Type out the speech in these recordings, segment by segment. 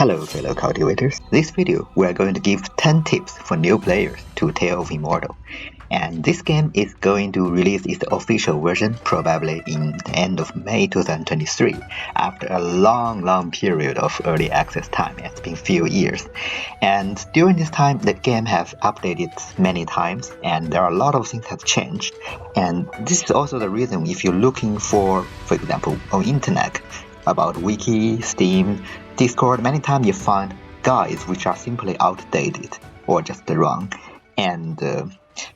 Hello fellow cultivators, this video we are going to give 10 tips for new players to Tale of Immortal. And this game is going to release its official version probably in the end of May 2023 after a long period of early access time. It's been few years. And during this time the game has updated many times and there are a lot of things have changed. And this is also the reason if you're looking for example, on internet about Wiki, Steam, Discord, many times you find guides which are simply outdated or just wrong. And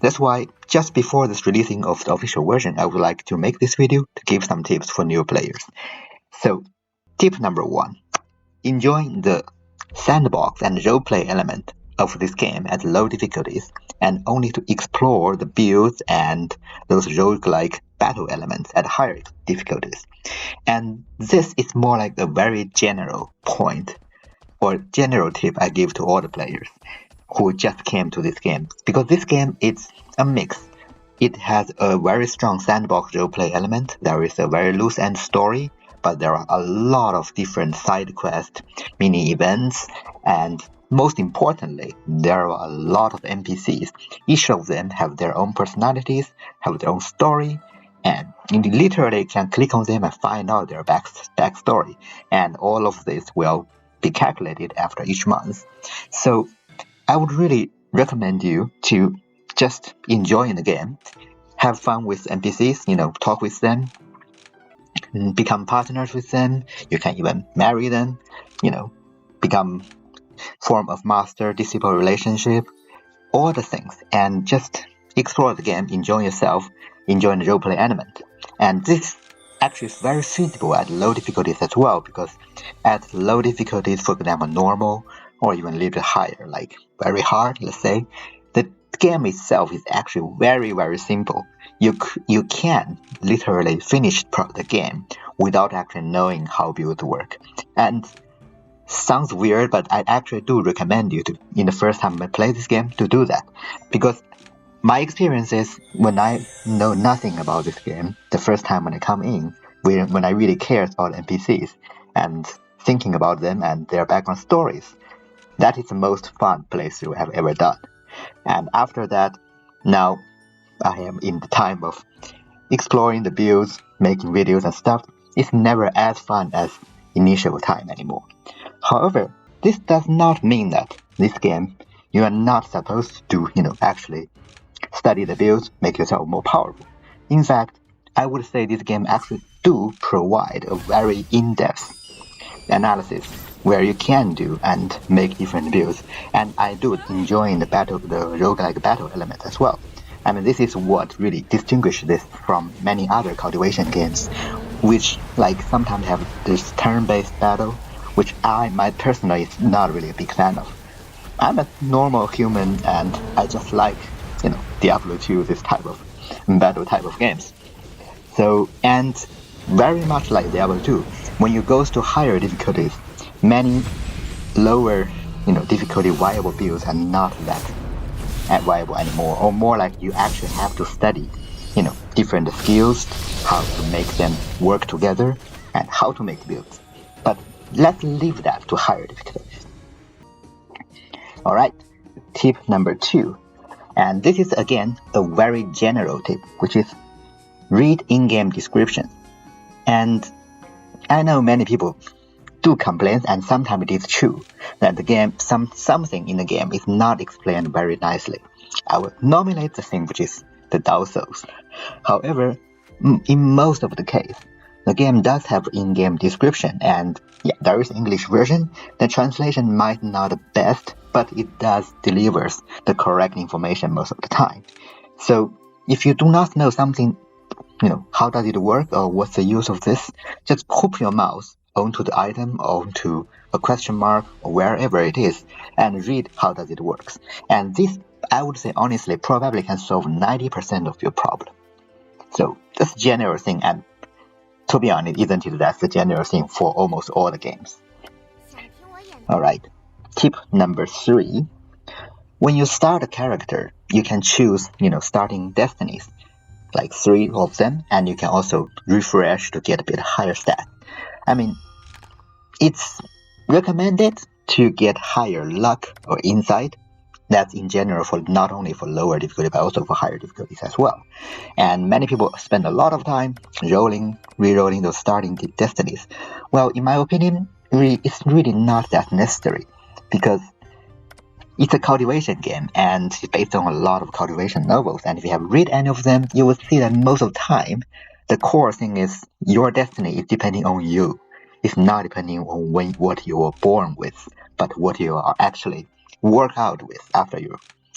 that's why just before this releasing of the official version, I would like to make this video to give some tips for new players. So, tip number 1. Enjoy the sandbox and roleplay element of this game at low difficulties and only to explore the builds and those roguelike battle elements at higher difficulties. And this is more like a very general point or general tip I give to all the players who just came to this game, because this game is a mix. It has a very strong sandbox roleplay element, there is a very loose end story, but there are a lot of different side quests, mini events, and most importantly, there are a lot of NPCs. Each of them have their own personalities, have their own story, and you literally can click on them and find out their backstory. And all of this will be calculated after each month. So I would really recommend you to just enjoy the game, have fun with NPCs, talk with them, become partners with them. You can even marry them, become form of master-disciple relationship, all the things, and just explore the game, enjoy yourself, enjoy the roleplay element. And this actually is very suitable at low difficulties as well, because at low difficulties, for example, normal, or even a little bit higher, like very hard, let's say, the game itself is actually very simple. You can literally finish the game without actually knowing how builds work. And sounds weird, but I actually do recommend you to, in the first time I play this game, to do that. Because my experience is when I know nothing about this game, the first time when I come in, when I really care about NPCs and thinking about them and their background stories, that is the most fun playthrough I've ever done. And after that, now I am in the time of exploring the builds, making videos and stuff. It's never as fun as initial time anymore. However, this does not mean that this game you are not supposed to actually study the builds, make yourself more powerful. In fact, I would say this game actually do provide a very in-depth analysis where you can do and make different builds, and I do enjoy the roguelike battle element as well. I mean, this is what really distinguishes this from many other cultivation games, which sometimes have this turn-based battle, which I personally is not really a big fan of. I'm a normal human and I just like, Diablo 2, this type of battle type of games. So, and very much like Diablo 2, when you go to higher difficulties, many lower, difficulty viable builds are not that viable anymore, or more like you actually have to study, different skills, how to make them work together, and how to make builds. But let's leave that to higher difficulties. Alright, tip number 2. And this is again a very general tip, which is read in-game descriptions. And I know many people do complain, and sometimes it is true, that the game, something in the game is not explained very nicely. I will nominate the thing which is the Dark Souls. However, in most of the case, the game does have in-game description, and yeah, there is English version. The translation might not be the best, but it does delivers the correct information most of the time. So if you do not know something, how does it work or what's the use of this, just put your mouse onto the item, onto a question mark, or wherever it is, and read how does it works. And this, I would say honestly, probably can solve 90% of your problem. So that's a general thing, and to be honest, isn't it that's the general thing for almost all the games. Alright, tip number 3. When you start a character, you can choose, starting destinies, like 3 of them, and you can also refresh to get a bit higher stat. I mean, it's recommended, to get higher luck or insight. That's in general for not only for lower difficulty but also for higher difficulties as well. And many people spend a lot of time re-rolling those starting destinies. Well, in my opinion, it's really not that necessary because it's a cultivation game and it's based on a lot of cultivation novels. And if you have read any of them, you will see that most of the time, the core thing is your destiny is depending on you. It's not depending on what you were born with, but what you are actually work out with after you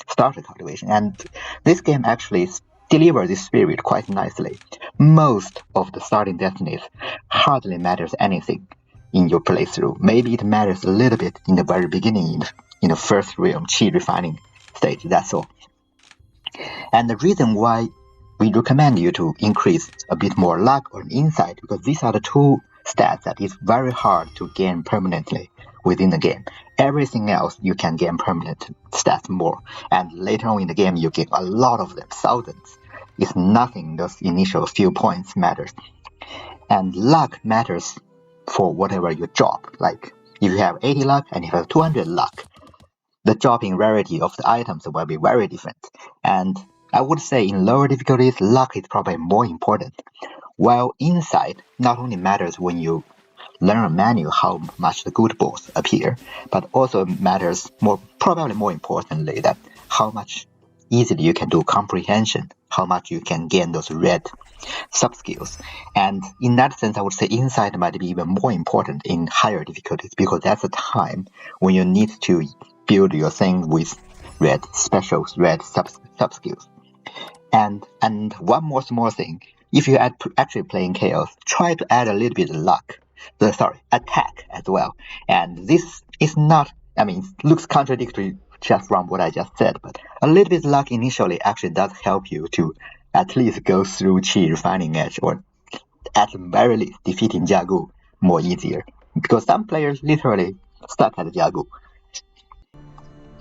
start the cultivation. And this game actually delivers this spirit quite nicely. Most of the starting destinies hardly matters anything in your playthrough. Maybe it matters a little bit in the very beginning, in the first realm chi refining stage, that's all. And the reason why we recommend you to increase a bit more luck or insight, because these are the two stats that is very hard to gain permanently within the game. Everything else you can gain permanent stats more, and later on in the game you get a lot of them, thousands. It's nothing, those initial few points matters. And luck matters for whatever you drop. Like if you have 80 luck and you have 200 luck, the dropping rarity of the items will be very different. And I would say in lower difficulties, luck is probably more important. While insight not only matters when you learn a menu how much the good balls appear, but also matters probably more importantly, that how much easily you can do comprehension, how much you can gain those red sub-skills. And in that sense, I would say insight might be even more important in higher difficulties, because that's the time when you need to build your thing with red specials, red sub-skills. And one more small thing, if you are actually playing Chaos, try to add a little bit of luck. Attack as well. And this is not, looks contradictory just from what I just said, but a little bit of luck initially actually does help you to at least go through Chi Refining Edge, or at the very least defeating Jagu more easier, because some players literally stuck at Jagu.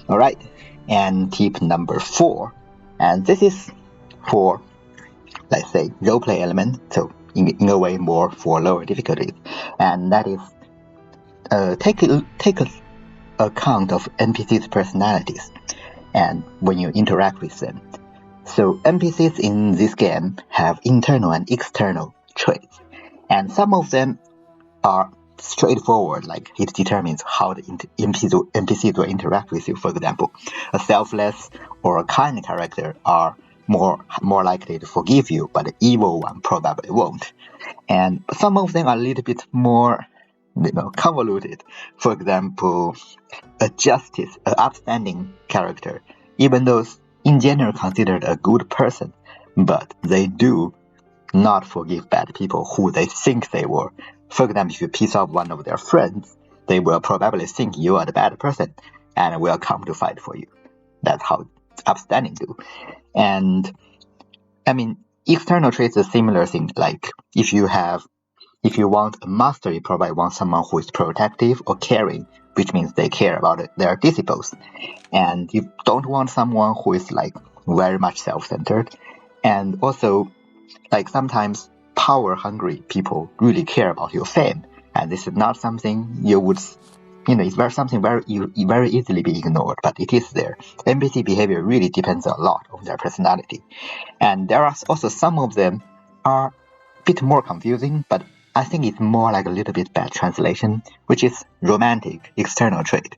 Alright, and tip number 4, and this is for, let's say, roleplay element, so in a way more for lower difficulties, and that is take account of NPCs' personalities and when you interact with them. So NPCs in this game have internal and external traits, and some of them are straightforward, like it determines how the NPCs will interact with you. For example, a selfless or a kind character are more likely to forgive you, but the evil one probably won't. And some of them are a little bit more convoluted. For example, a justice, an upstanding character, even though in general considered a good person, but they do not forgive bad people who they think they were. For example, if you piss off one of their friends, they will probably think you are the bad person and will come to fight for you. That's how upstanding do. And external traits is a similar thing. Like if you want a master, you probably want someone who is protective or caring, which means they care about their disciples. And you don't want someone who is like very much self-centered. And also, like sometimes power-hungry people really care about your fame, and this is not something you would, it's something very easily be ignored, but it is there. NPC behavior really depends a lot on their personality, and there are also some of them are a bit more confusing, but I think it's more like a little bit bad translation, which is romantic external trait.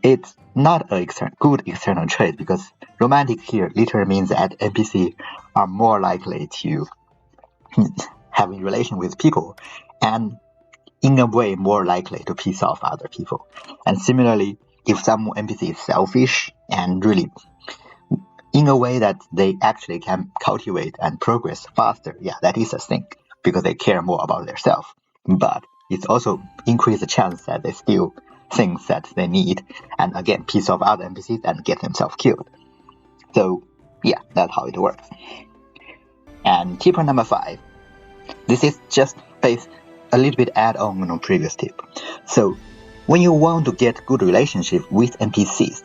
It's not a good external trait, because romantic here literally means that NPC are more likely to have a relation with people, and in a way more likely to piss off other people. And similarly, if some NPC is selfish and really in a way that they actually can cultivate and progress faster, yeah, that is a thing, because they care more about themselves. But it's also increase the chance that they steal things that they need, and again piss off other NPCs and get themselves killed. So yeah, that's how it works. And tip number 5, this is just based a little bit add-on on previous tip. So when you want to get good relationship with NPCs,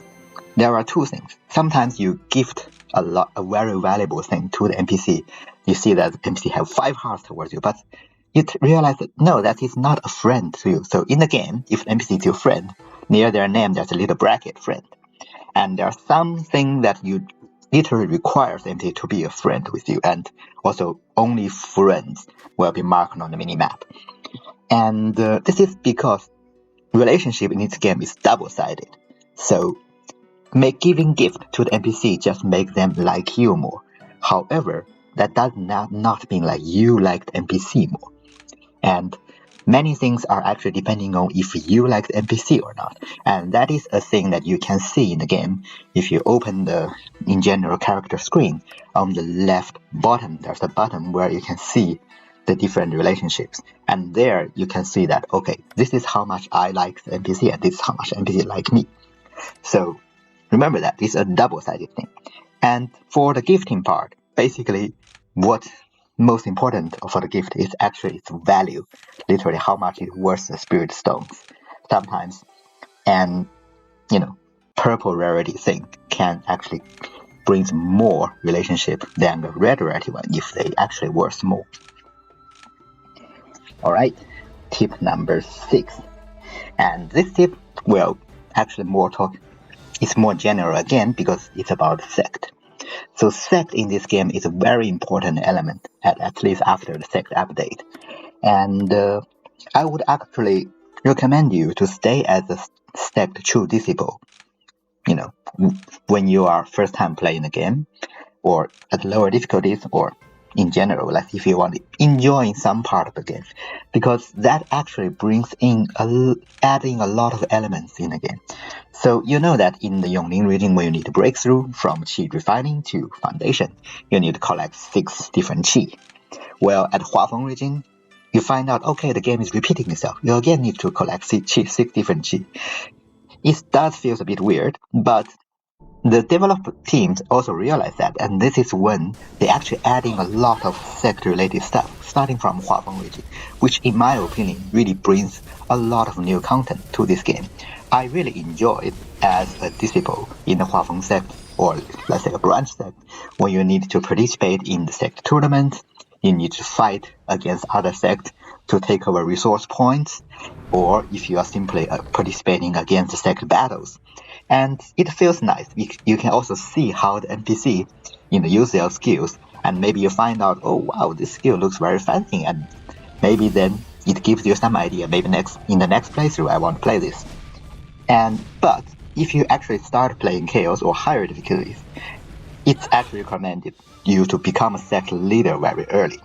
there are two things. Sometimes you gift a very valuable thing to the NPC. You see that the NPC have 5 hearts towards you, but you realize that no, that is not a friend to you. So in the game, if the NPC is your friend, Near their name, there's a little bracket, friend. And there's something that you literally requires NPC to be a friend with you, and also only friends will be marked on the minimap. And this is because relationship in this game is double-sided. So giving gift to the NPC just makes them like you more. However, that does not mean like you like the NPC more. And many things are actually depending on if you like the NPC or not. And that is a thing that you can see in the game. If you open the in general character screen, on the left bottom there's a button where you can see the different relationships. And there you can see that, okay, this is how much I like the NPC and this is how much NPC like me. So remember that it's a double-sided thing. And for the gifting part, basically what most important for the gift is actually its value, literally how much it's worth the spirit stones. Sometimes an purple rarity thing can actually brings more relationship than the red rarity one if they actually worth more. Alright, tip number 6. And this tip will actually it's more general again because it's about Sect. So Sect in this game is a very important element, at least after the Sect update. And I would actually recommend you to stay as a Sect true disciple, when you are first time playing the game, or at lower difficulties, or in general, like if you want to enjoy some part of the game, because that actually brings in adding a lot of elements in the game. So you know that in the Yongling region, when you need to break through from Qi refining to foundation, you need to collect 6 different Qi. Well, at Huafeng region, you find out, okay, the game is repeating itself. You again need to collect 6 different Qi. It does feel a bit weird, but the developer teams also realize that, and this is when they're actually adding a lot of Sect-related stuff, starting from Huafeng region, which in my opinion really brings a lot of new content to this game. I really enjoy it as a disciple in the Huafeng Sect, or let's say a branch Sect, when you need to participate in the Sect tournament, you need to fight against other Sect to take over resource points, or if you are simply participating against the Sect battles. And it feels nice. You can also see how the NPC use their skills, and maybe you find out, oh wow, this skill looks very fancy, and maybe then it gives you some idea, maybe in the next playthrough I want to play this. But if you actually start playing Chaos or higher difficulties, it's actually recommended you to become a Sect leader very early.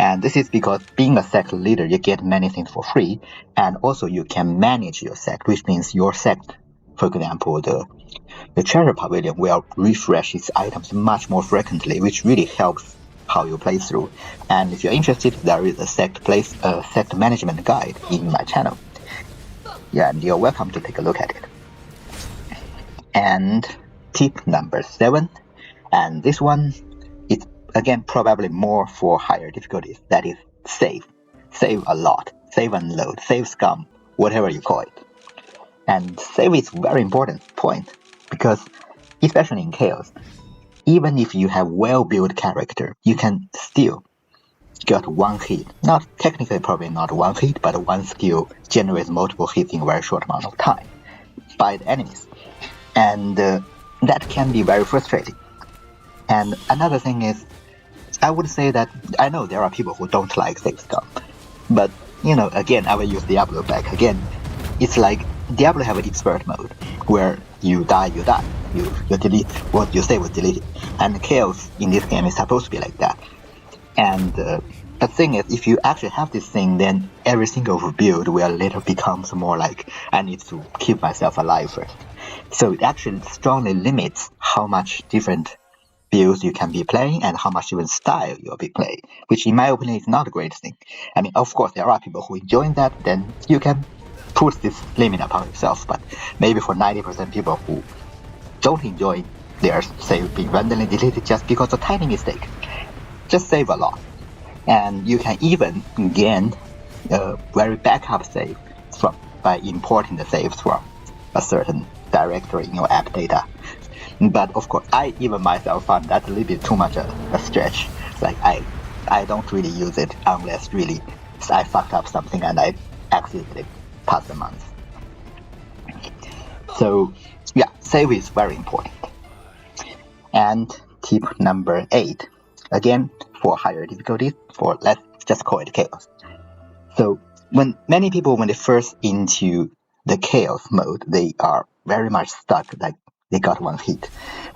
And this is because being a Sect leader, you get many things for free, and also you can manage your Sect, which means your Sect, for example, the treasure pavilion will refresh its items much more frequently, which really helps how you play through. And if you're interested, there is a Sect management guide in my channel. Yeah, and you're welcome to take a look at it. And tip number 7, and this one is again probably more for higher difficulties, that is save. Save a lot, save and load, save scum, whatever you call it. And save is a very important point, because especially in Chaos, even if you have well-built character, you can still get one hit. Not technically, probably not one hit, but one skill generates multiple hits in a very short amount of time by the enemies. And that can be very frustrating. And another thing is, I would say that I know there are people who don't like save scum, but again, I will use Diablo back again. It's like Diablo have an expert mode where you die. You delete what you say was deleted, and Chaos in this game is supposed to be like that. And the thing is, if you actually have this thing, then every single build will later becomes more like, I need to keep myself alive first. So it actually strongly limits how much different builds you can be playing and how much different style you'll be playing, which in my opinion is not a great thing. I mean, of course, there are people who enjoy that, then you can put this limit upon yourself, but maybe for 90% people who don't enjoy their save being randomly deleted just because of tiny mistake, just save a lot. And you can even gain a very backup save by importing the saves from a certain directory in your app data. But of course, I even myself found that a little bit too much a stretch. Like I don't really use it unless really I fucked up something and I accidentally pass the month. So yeah, save is very important. And tip number 8, again for higher difficulties, for let's just call it chaos. So when many people, when they first into the chaos mode, they are very much stuck, like they got one hit.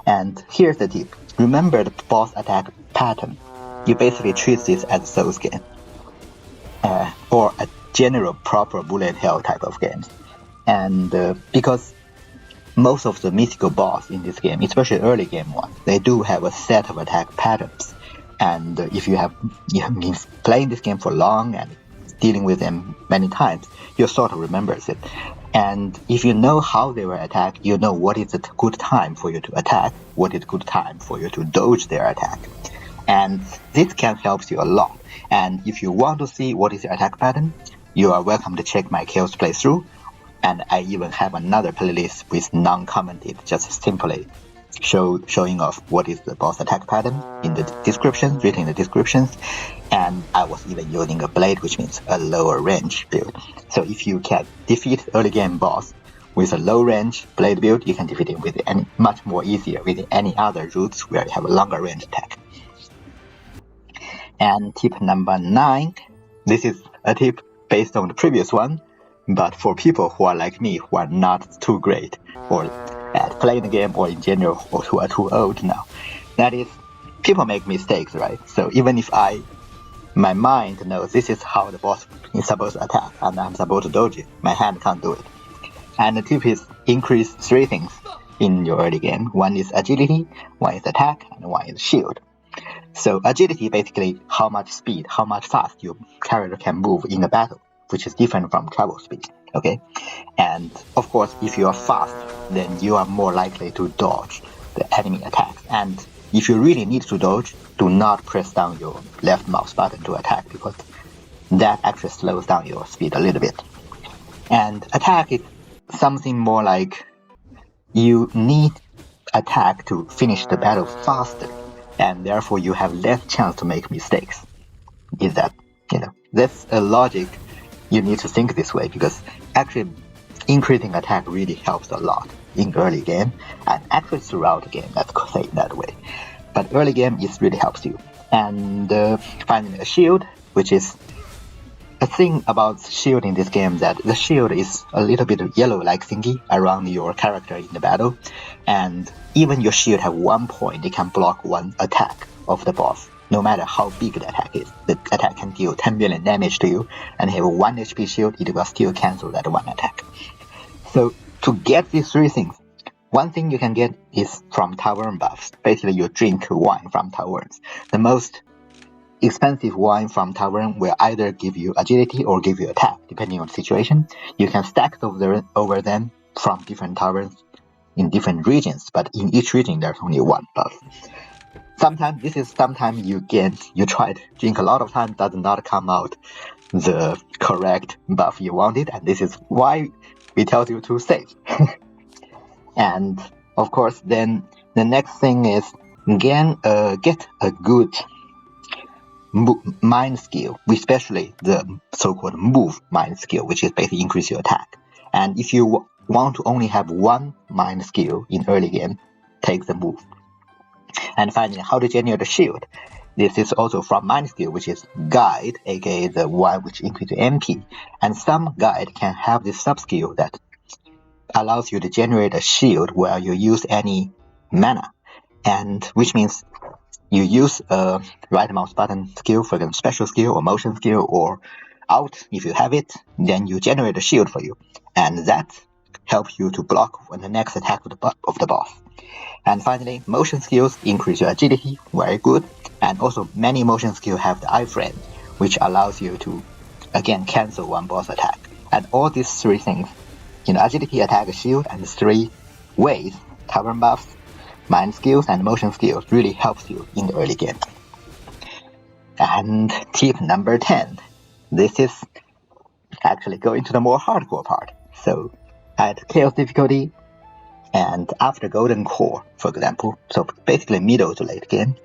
And here's the tip: remember the boss attack pattern. You basically treat this as a Souls game, or a general proper bullet hell type of games. And because most of the mythical boss in this game, especially early game ones, they do have a set of attack patterns. And if you have been playing this game for long and dealing with them many times, you sort of remembers it. And if you know how they will attack, you know what is a good time for you to attack, what is a good time for you to dodge their attack. And this can help you a lot. And if you want to see what is the attack pattern, you are welcome to check my Chaos playthrough. And I even have another playlist with non-commented, just simply showing off what is the boss attack pattern in the description, written in the descriptions. And I was even using a blade, which means a lower range build. So if you can defeat early game boss with a low range blade build, you can defeat him with much more easier with any other routes where you have a longer range attack. And tip number 9, this is a tip based on the previous one, but for people who are like me, who are not too great or at playing the game, or in general, or who are too old now, that is, people make mistakes, right? So even if my mind knows this is how the boss is supposed to attack and I'm supposed to dodge it, my hand can't do it. And the tip is increase 3 things in your early game. One is agility, one is attack, and one is shield. So agility, basically how much speed, how much fast your character can move in a battle, which is different from travel speed, okay? And of course, if you are fast, then you are more likely to dodge the enemy attacks. And if you really need to dodge, do not press down your left mouse button to attack, because that actually slows down your speed a little bit. And attack is something more like you need attack to finish the battle faster, and therefore you have less chance to make mistakes. Is that, that's a logic. You need to think this way, because actually increasing attack really helps a lot in early game, and actually throughout the game, let's say it that way. But early game, it really helps you. And finally, a shield, which is a thing about shield in this game, that the shield is a little bit yellow-like thingy around your character in the battle, and even your shield have 1 point, it can block 1 attack of the boss. No matter how big the attack is, the attack can deal 10 million damage to you, and have a 1 HP shield, it will still cancel that 1 attack. So to get these 3 things, one thing you can get is from tavern buffs. Basically, you drink wine from taverns. The most expensive wine from tavern will either give you agility or give you attack, depending on the situation. You can stack over them from different taverns in different regions, but in each region there's only 1 buff. Sometimes you try to drink a lot of time, does not come out the correct buff you wanted, and this is why we tell you to save. And of course, then the next thing is get a good mind skill, especially the so-called move mind skill, which is basically increase your attack. And if you want to only have 1 mind skill in early game, take the move. And finally, how to generate a shield. This is also from mind skill, which is guide, aka the one which increases MP. And some guide can have this sub skill that allows you to generate a shield where you use any mana, and which means you use a right mouse button skill, for example, special skill or motion skill or out if you have it, then you generate a shield for you, and that helps you to block when the next attack of the boss. And finally, motion skills increase your agility, very good, and also many motion skills have the iframe, which allows you to again cancel 1 boss attack. And all these 3 things, agility, attack, shield, and 3 ways, tavern buffs, mind skills, and motion skills really helps you in the early game. And tip number 10, this is actually going to the more hardcore part. So at chaos difficulty and after golden core, for example, so basically middle to late game,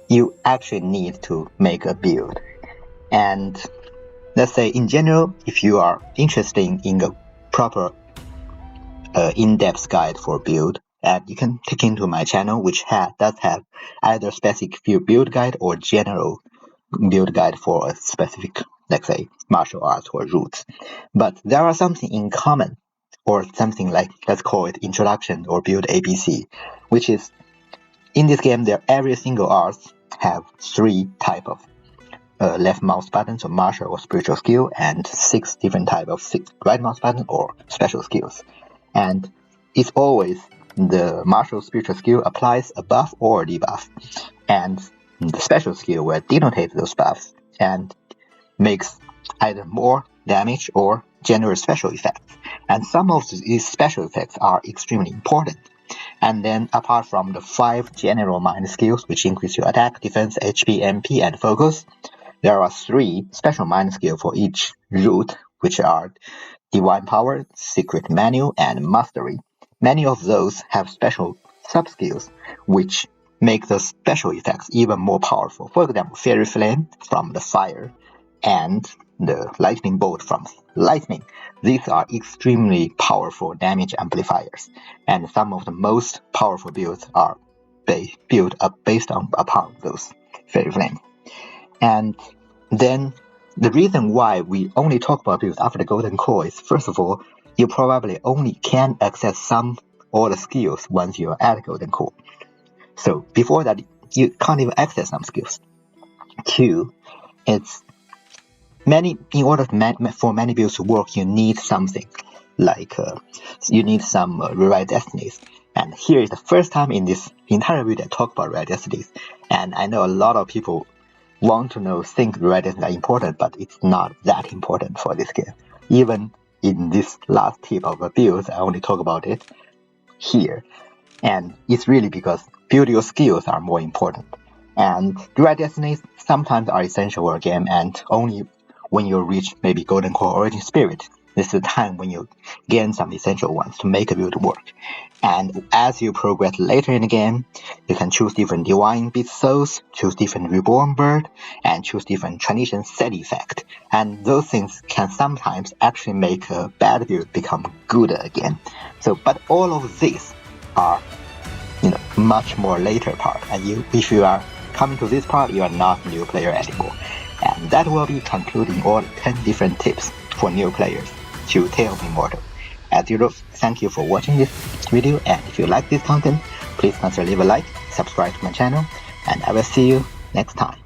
you actually need to make a build. And let's say in general, if you are interested in a proper in-depth guide for build, and you can take into my channel, which does have either specific build guide or general build guide for a specific, let's say, martial arts or roots. But there are something in common, or something like, let's call it introduction or build ABC, which is in this game, every single arts have 3 type of left mouse button, so martial or spiritual skill, and 6 different type of right mouse button or special skills. And it's always the martial spiritual skill applies a buff or debuff, and the special skill will denotate those buffs and makes either more damage or generate special effects. And some of these special effects are extremely important. And then apart from the 5 general mind skills, which increase your attack, defense, HP, MP, and focus, there are 3 special mind skills for each root, which are Divine Power, Secret Menu, and Mastery. Many of those have special sub-skills, which make the special effects even more powerful. For example, Fairy Flame from the fire, and the Lightning Bolt from lightning. These are extremely powerful damage amplifiers, and some of the most powerful builds are built up based upon those Fairy Flames. And then the reason why we only talk about builds after the Golden Core is, first of all, you probably only can access some or the skills once you're at Golden Core. So before that, you can't even access some skills. 2, it's in order for many builds to work, you need something like you need some rewrite destinies. And here is the first time in this entire video I talk about rewrite destinies. And I know a lot of people think rewrite destinies are important, but it's not that important for this game. Even in this last tip of a build, I only talk about it here. And it's really because build your skills are more important. And rewrite destinies sometimes are essential for a game, and only when you reach maybe Golden Core Origin Spirit, this is the time when you gain some essential ones to make a build work. And as you progress later in the game, you can choose different Divine Beast Souls, choose different Reborn Bird, and choose different Tradition Set effect. And those things can sometimes actually make a bad build become good again. But all of these are, much more later part. And if you are coming to this part, you are not a new player anymore. And that will be concluding all 10 different tips for new players to Tale of Immortal. As usual, thank you for watching this video, and if you like this content, please consider leave a like, subscribe to my channel, and I will see you next time.